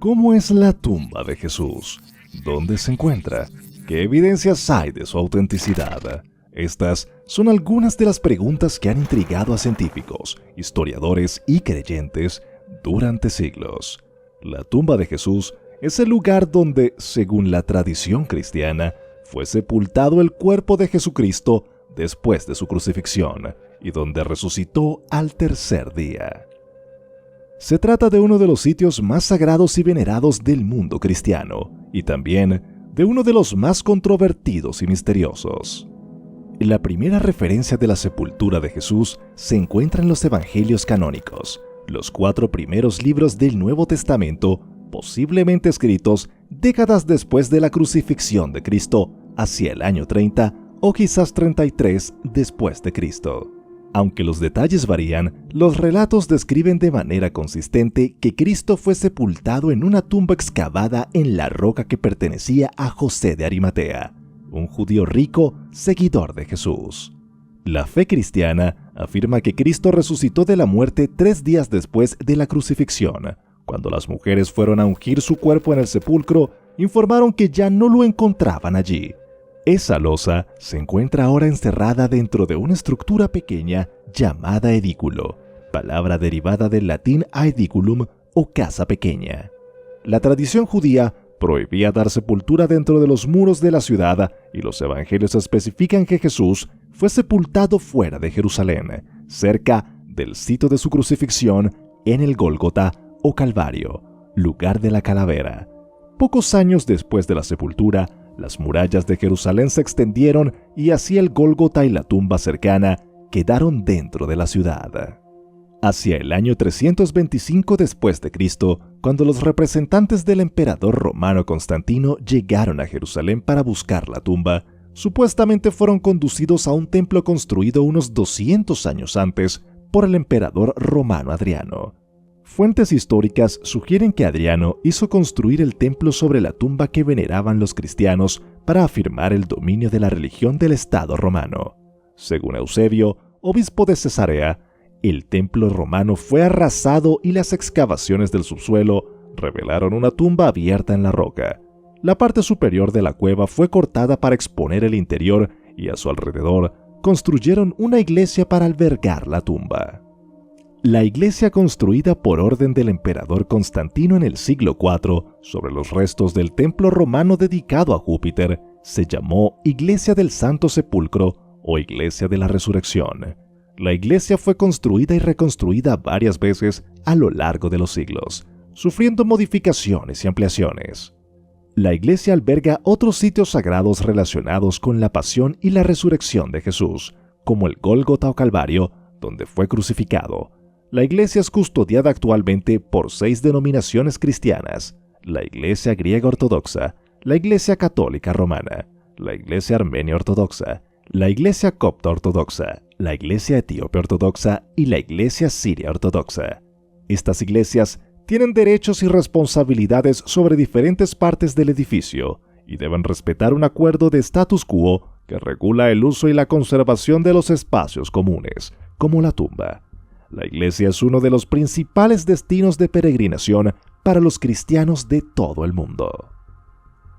¿Cómo es la tumba de Jesús? ¿Dónde se encuentra? ¿Qué evidencias hay de su autenticidad? Estas son algunas de las preguntas que han intrigado a científicos, historiadores y creyentes durante siglos. La tumba de Jesús es el lugar donde, según la tradición cristiana, fue sepultado el cuerpo de Jesucristo después de su crucifixión y donde resucitó al tercer día. Se trata de uno de los sitios más sagrados y venerados del mundo cristiano, y también de uno de los más controvertidos y misteriosos. La primera referencia de la sepultura de Jesús se encuentra en los Evangelios canónicos, los 4 primeros libros del Nuevo Testamento, posiblemente escritos décadas después de la crucifixión de Cristo, hacia el año 30 o quizás 33 después de Cristo. Aunque los detalles varían, los relatos describen de manera consistente que Cristo fue sepultado en una tumba excavada en la roca que pertenecía a José de Arimatea, un judío rico seguidor de Jesús. La fe cristiana afirma que Cristo resucitó de la muerte 3 días después de la crucifixión. Cuando las mujeres fueron a ungir su cuerpo en el sepulcro, informaron que ya no lo encontraban allí. Esa losa se encuentra ahora encerrada dentro de una estructura pequeña llamada edículo, palabra derivada del latín aediculum o casa pequeña. La tradición judía prohibía dar sepultura dentro de los muros de la ciudad y los evangelios especifican que Jesús fue sepultado fuera de Jerusalén, cerca del sitio de su crucifixión en el Gólgota o Calvario, lugar de la calavera. Pocos años después de la sepultura, las murallas de Jerusalén se extendieron y así el Gólgota y la tumba cercana quedaron dentro de la ciudad. Hacia el año 325 después de Cristo, cuando los representantes del emperador romano Constantino llegaron a Jerusalén para buscar la tumba, supuestamente fueron conducidos a un templo construido unos 200 años antes por el emperador romano Adriano. Fuentes históricas sugieren que Adriano hizo construir el templo sobre la tumba que veneraban los cristianos para afirmar el dominio de la religión del Estado romano. Según Eusebio, obispo de Cesarea, el templo romano fue arrasado y las excavaciones del subsuelo revelaron una tumba abierta en la roca. La parte superior de la cueva fue cortada para exponer el interior y a su alrededor construyeron una iglesia para albergar la tumba. La iglesia construida por orden del emperador Constantino en el siglo IV sobre los restos del templo romano dedicado a Júpiter se llamó Iglesia del Santo Sepulcro o Iglesia de la Resurrección. La iglesia fue construida y reconstruida varias veces a lo largo de los siglos, sufriendo modificaciones y ampliaciones. La iglesia alberga otros sitios sagrados relacionados con la pasión y la resurrección de Jesús, como el Gólgota o Calvario, donde fue crucificado. La iglesia es custodiada actualmente por 6 denominaciones cristianas: la Iglesia Griega Ortodoxa, la Iglesia Católica Romana, la Iglesia Armenia Ortodoxa, la Iglesia Copta Ortodoxa, la Iglesia Etíope Ortodoxa y la Iglesia Siria Ortodoxa. Estas iglesias tienen derechos y responsabilidades sobre diferentes partes del edificio y deben respetar un acuerdo de status quo que regula el uso y la conservación de los espacios comunes, como la tumba. La iglesia es uno de los principales destinos de peregrinación para los cristianos de todo el mundo.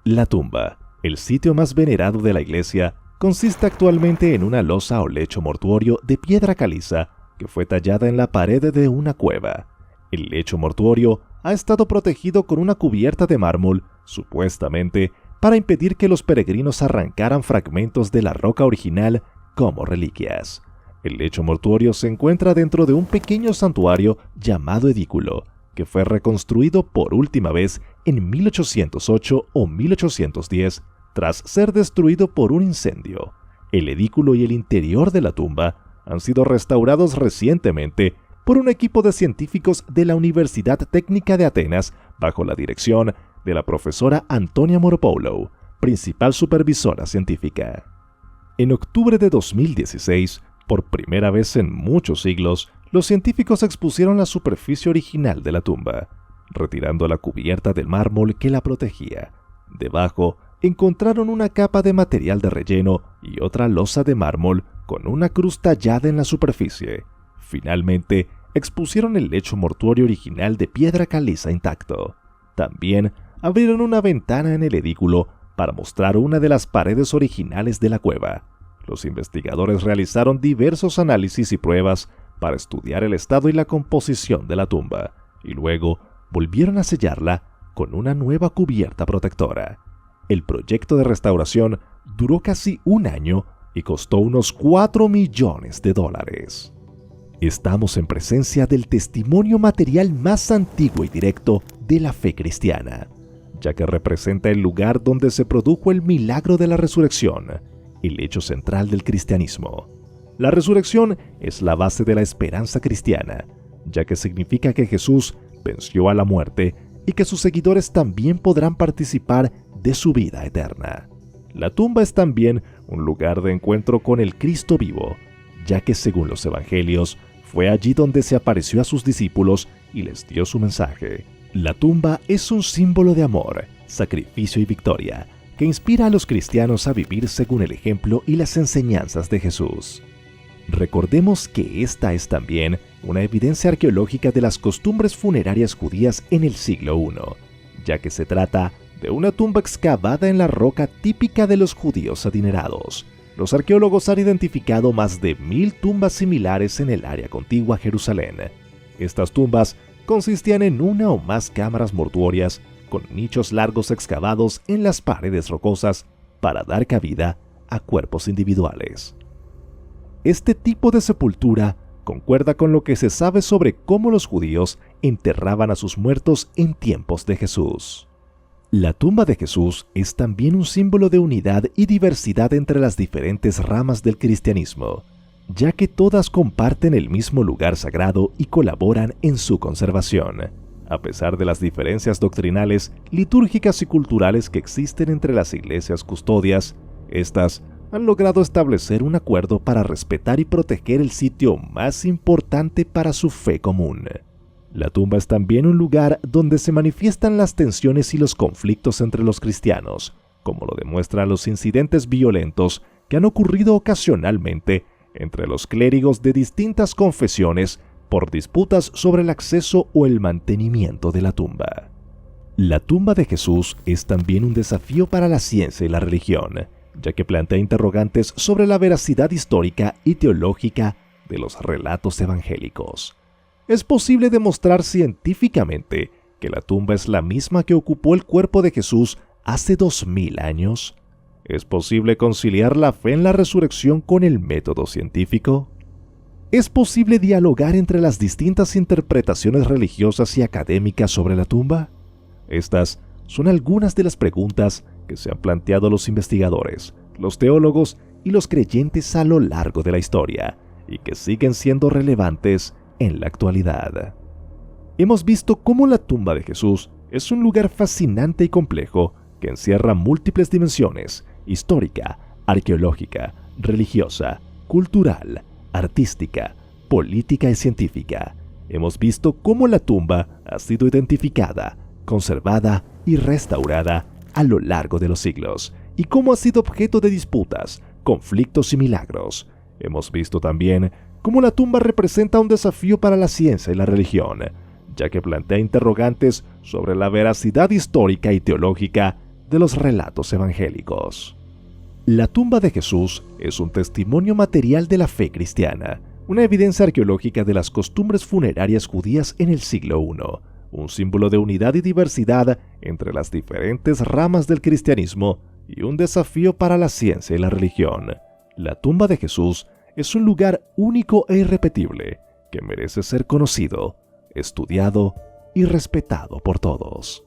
La tumba, el sitio más venerado de la iglesia, consiste actualmente en una losa o lecho mortuorio de piedra caliza que fue tallada en la pared de una cueva. El lecho mortuorio ha estado protegido con una cubierta de mármol, supuestamente para impedir que los peregrinos arrancaran fragmentos de la roca original como reliquias. El lecho mortuorio se encuentra dentro de un pequeño santuario llamado edículo, que fue reconstruido por última vez en 1808 o 1810 tras ser destruido por un incendio. El edículo y el interior de la tumba han sido restaurados recientemente por un equipo de científicos de la Universidad Técnica de Atenas bajo la dirección de la profesora Antonia Moropoulou, principal supervisora científica. En octubre de 2016, por primera vez en muchos siglos, los científicos expusieron la superficie original de la tumba, retirando la cubierta de mármol que la protegía. Debajo, encontraron una capa de material de relleno y otra losa de mármol con una cruz tallada en la superficie. Finalmente, expusieron el lecho mortuorio original de piedra caliza intacto. También abrieron una ventana en el edículo para mostrar una de las paredes originales de la cueva. Los investigadores realizaron diversos análisis y pruebas para estudiar el estado y la composición de la tumba, y luego volvieron a sellarla con una nueva cubierta protectora. El proyecto de restauración duró casi un año y costó unos $4 millones. Estamos en presencia del testimonio material más antiguo y directo de la fe cristiana, ya que representa el lugar donde se produjo el milagro de la resurrección, el hecho central del cristianismo. La resurrección es la base de la esperanza cristiana, ya que significa que Jesús venció a la muerte y que sus seguidores también podrán participar de su vida eterna. La tumba es también un lugar de encuentro con el Cristo vivo, ya que según los evangelios, fue allí donde se apareció a sus discípulos y les dio su mensaje. La tumba es un símbolo de amor, sacrificio y victoria, que inspira a los cristianos a vivir según el ejemplo y las enseñanzas de Jesús. Recordemos que esta es también una evidencia arqueológica de las costumbres funerarias judías en el siglo I, ya que se trata de una tumba excavada en la roca típica de los judíos adinerados. Los arqueólogos han identificado más de 1000 tumbas similares en el área contigua a Jerusalén. Estas tumbas consistían en una o más cámaras mortuorias con nichos largos excavados en las paredes rocosas para dar cabida a cuerpos individuales. Este tipo de sepultura concuerda con lo que se sabe sobre cómo los judíos enterraban a sus muertos en tiempos de Jesús. La tumba de Jesús es también un símbolo de unidad y diversidad entre las diferentes ramas del cristianismo, ya que todas comparten el mismo lugar sagrado y colaboran en su conservación. A pesar de las diferencias doctrinales, litúrgicas y culturales que existen entre las iglesias custodias, estas han logrado establecer un acuerdo para respetar y proteger el sitio más importante para su fe común. La tumba es también un lugar donde se manifiestan las tensiones y los conflictos entre los cristianos, como lo demuestran los incidentes violentos que han ocurrido ocasionalmente entre los clérigos de distintas confesiones por disputas sobre el acceso o el mantenimiento de la tumba. La tumba de Jesús es también un desafío para la ciencia y la religión, ya que plantea interrogantes sobre la veracidad histórica y teológica de los relatos evangélicos. ¿Es posible demostrar científicamente que la tumba es la misma que ocupó el cuerpo de Jesús hace 2000 años? ¿Es posible conciliar la fe en la resurrección con el método científico? ¿Es posible dialogar entre las distintas interpretaciones religiosas y académicas sobre la tumba? Estas son algunas de las preguntas que se han planteado los investigadores, los teólogos y los creyentes a lo largo de la historia, y que siguen siendo relevantes en la actualidad. Hemos visto cómo la tumba de Jesús es un lugar fascinante y complejo que encierra múltiples dimensiones: histórica, arqueológica, religiosa, cultural, artística, política y científica. Hemos visto cómo la tumba ha sido identificada, conservada y restaurada a lo largo de los siglos, y cómo ha sido objeto de disputas, conflictos y milagros. Hemos visto también cómo la tumba representa un desafío para la ciencia y la religión, ya que plantea interrogantes sobre la veracidad histórica y teológica de los relatos evangélicos. La tumba de Jesús es un testimonio material de la fe cristiana, una evidencia arqueológica de las costumbres funerarias judías en el siglo I, un símbolo de unidad y diversidad entre las diferentes ramas del cristianismo y un desafío para la ciencia y la religión. La tumba de Jesús es un lugar único e irrepetible que merece ser conocido, estudiado y respetado por todos.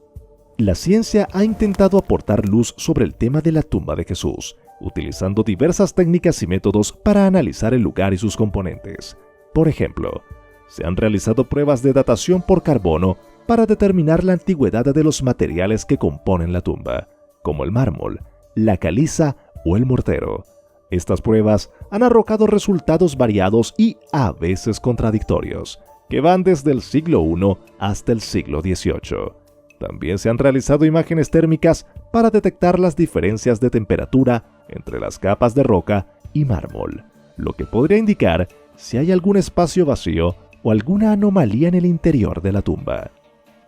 La ciencia ha intentado aportar luz sobre el tema de la tumba de Jesús, utilizando diversas técnicas y métodos para analizar el lugar y sus componentes. Por ejemplo, se han realizado pruebas de datación por carbono para determinar la antigüedad de los materiales que componen la tumba, como el mármol, la caliza o el mortero. Estas pruebas han arrojado resultados variados y a veces contradictorios, que van desde el siglo I hasta el siglo XVIII. También se han realizado imágenes térmicas para detectar las diferencias de temperatura entre las capas de roca y mármol, lo que podría indicar si hay algún espacio vacío o alguna anomalía en el interior de la tumba.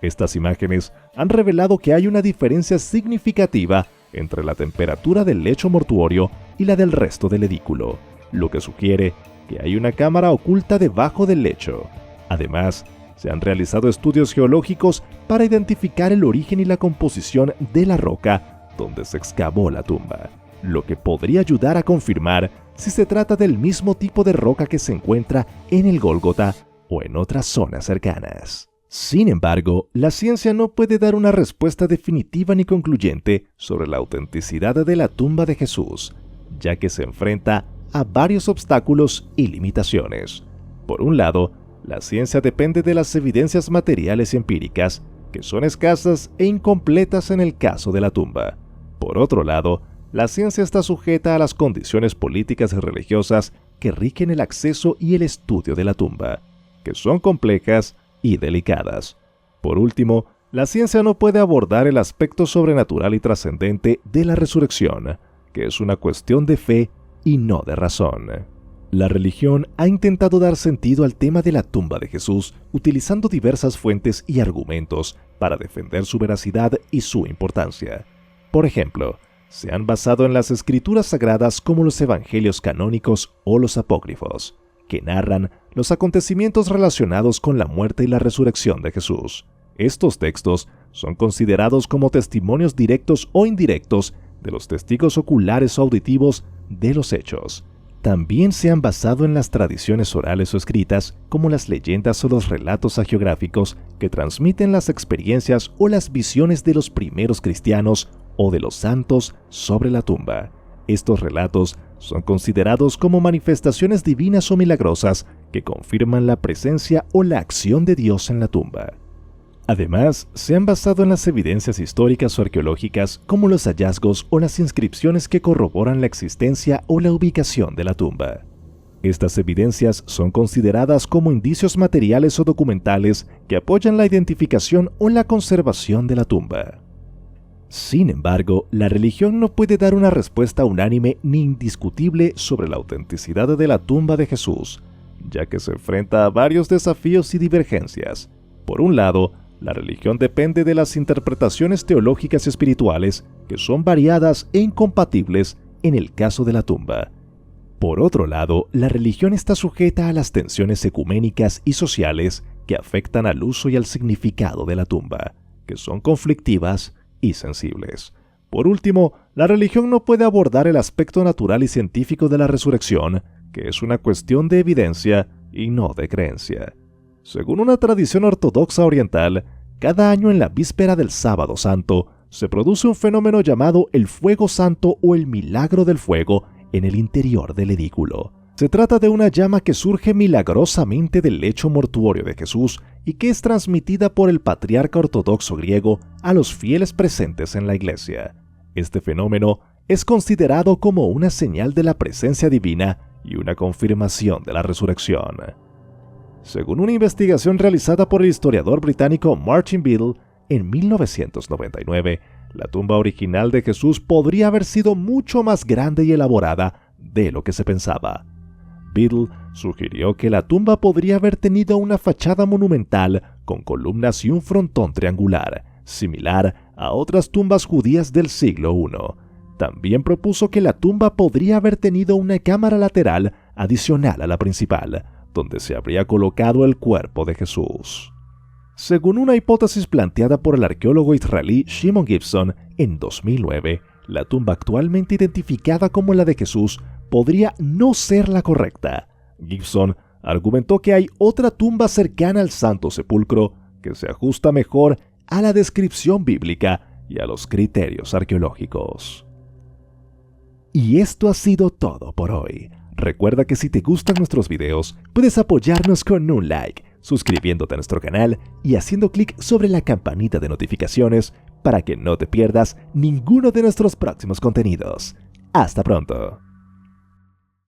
Estas imágenes han revelado que hay una diferencia significativa entre la temperatura del lecho mortuorio y la del resto del edículo, lo que sugiere que hay una cámara oculta debajo del lecho. Además, se han realizado estudios geológicos para identificar el origen y la composición de la roca donde se excavó la tumba, lo que podría ayudar a confirmar si se trata del mismo tipo de roca que se encuentra en el Gólgota o en otras zonas cercanas. Sin embargo, la ciencia no puede dar una respuesta definitiva ni concluyente sobre la autenticidad de la tumba de Jesús, ya que se enfrenta a varios obstáculos y limitaciones. Por un lado, la ciencia depende de las evidencias materiales y empíricas, que son escasas e incompletas en el caso de la tumba. Por otro lado, la ciencia está sujeta a las condiciones políticas y religiosas que rigen el acceso y el estudio de la tumba, que son complejas y delicadas. Por último, la ciencia no puede abordar el aspecto sobrenatural y trascendente de la resurrección, que es una cuestión de fe y no de razón. La religión ha intentado dar sentido al tema de la tumba de Jesús utilizando diversas fuentes y argumentos para defender su veracidad y su importancia. Por ejemplo, se han basado en las escrituras sagradas como los evangelios canónicos o los apócrifos, que narran los acontecimientos relacionados con la muerte y la resurrección de Jesús. Estos textos son considerados como testimonios directos o indirectos de los testigos oculares o auditivos de los hechos. También se han basado en las tradiciones orales o escritas, como las leyendas o los relatos hagiográficos que transmiten las experiencias o las visiones de los primeros cristianos o de los santos sobre la tumba. Estos relatos son considerados como manifestaciones divinas o milagrosas que confirman la presencia o la acción de Dios en la tumba. Además, se han basado en las evidencias históricas o arqueológicas como los hallazgos o las inscripciones que corroboran la existencia o la ubicación de la tumba. Estas evidencias son consideradas como indicios materiales o documentales que apoyan la identificación o la conservación de la tumba. Sin embargo, la religión no puede dar una respuesta unánime ni indiscutible sobre la autenticidad de la tumba de Jesús, ya que se enfrenta a varios desafíos y divergencias. Por un lado, la religión depende de las interpretaciones teológicas y espirituales, que son variadas e incompatibles en el caso de la tumba. Por otro lado, la religión está sujeta a las tensiones ecuménicas y sociales que afectan al uso y al significado de la tumba, que son conflictivas y sensibles. Por último, la religión no puede abordar el aspecto natural y científico de la resurrección, que es una cuestión de evidencia y no de creencia. Según una tradición ortodoxa oriental, cada año en la víspera del Sábado Santo se produce un fenómeno llamado el fuego santo o el milagro del fuego en el interior del edículo. Se trata de una llama que surge milagrosamente del lecho mortuorio de Jesús y que es transmitida por el patriarca ortodoxo griego a los fieles presentes en la iglesia. Este fenómeno es considerado como una señal de la presencia divina y una confirmación de la resurrección. Según una investigación realizada por el historiador británico Martin Biddle, en 1999, la tumba original de Jesús podría haber sido mucho más grande y elaborada de lo que se pensaba. Biddle sugirió que la tumba podría haber tenido una fachada monumental con columnas y un frontón triangular, similar a otras tumbas judías del siglo I. También propuso que la tumba podría haber tenido una cámara lateral adicional a la principal, donde se habría colocado el cuerpo de Jesús. Según una hipótesis planteada por el arqueólogo israelí Shimon Gibson en 2009, la tumba actualmente identificada como la de Jesús podría no ser la correcta. Gibson argumentó que hay otra tumba cercana al Santo Sepulcro que se ajusta mejor a la descripción bíblica y a los criterios arqueológicos. Y esto ha sido todo por hoy. Recuerda que si te gustan nuestros videos, puedes apoyarnos con un like, suscribiéndote a nuestro canal y haciendo clic sobre la campanita de notificaciones para que no te pierdas ninguno de nuestros próximos contenidos. ¡Hasta pronto!